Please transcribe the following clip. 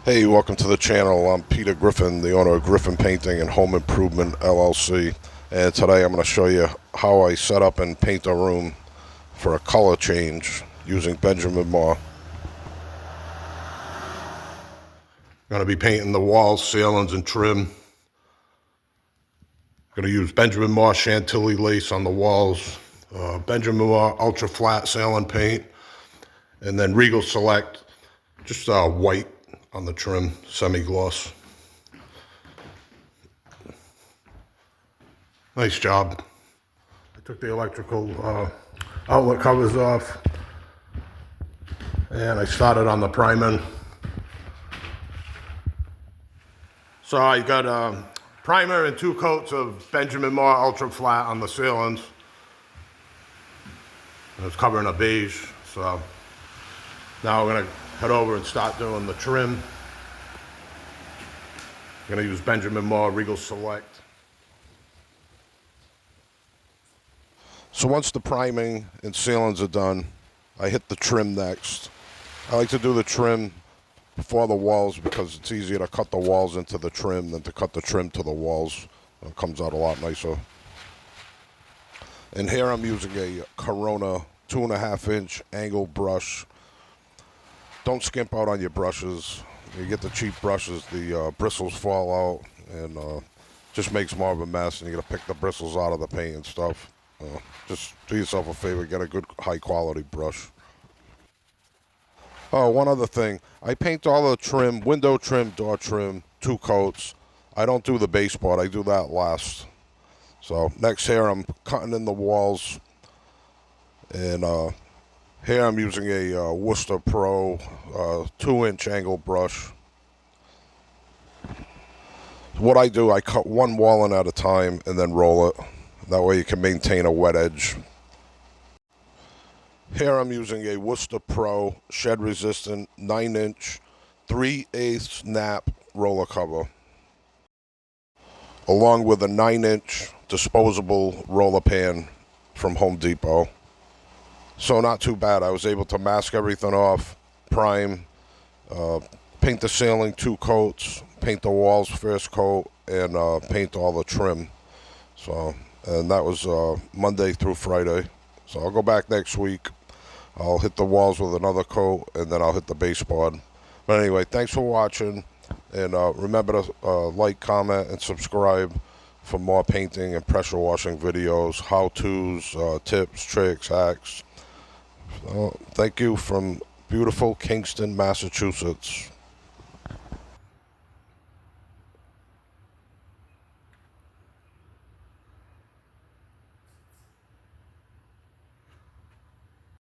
Hey, welcome to the channel. I'm Peter Griffin, the owner of Griffin Painting and Home Improvement LLC. And today I'm going to show you how I set up and paint a room for a color change using Benjamin Moore. I'm going to be painting the walls, ceilings, and trim. I'm going to use Benjamin Moore Chantilly lace on the walls, Benjamin Moore Ultra Flat Sailing Paint, and then Regal Select, just white on the trim, semi-gloss. Nice job. I took the electrical outlet covers off and I started on the priming. So I got a primer and 2 coats of Benjamin Moore Ultra Flat on the ceilings. It's covering a beige, so now we're gonna head over and start doing the trim. I'm gonna use Benjamin Moore Regal Select. So once the priming and ceilings are done, I hit the trim next. I like to do the trim before the walls because it's easier to cut the walls into the trim than to cut the trim to the walls. It comes out a lot nicer. And here I'm using a Corona 2.5-inch angle brush. Don't skimp out on your brushes. You get the cheap brushes, the bristles fall out and just makes more of a mess, and you gotta pick the bristles out of the paint and stuff. Just do yourself a favor, get a good high quality brush. Oh, one other thing. I paint all the trim, window trim, door trim, 2 coats. I don't do the baseboard, I do that last. So next here I'm cutting in the walls, and here I'm using a Worcester Pro 2-inch angle brush. What I do, I cut one wall in at a time and then roll it. That way you can maintain a wet edge. Here I'm using a Worcester Pro shed resistant 9-inch 3/8 nap roller cover, along with a 9-inch disposable roller pan from Home Depot. So not too bad. I was able to mask everything off, prime, paint the ceiling 2 coats, paint the walls first coat, and paint all the trim. So, and that was Monday through Friday. So I'll go back next week. I'll hit the walls with another coat, and then I'll hit the baseboard. But anyway, thanks for watching, and remember to like, comment, and subscribe for more painting and pressure washing videos, how-tos, tips, tricks, hacks. Thank you from beautiful Kingston, Massachusetts.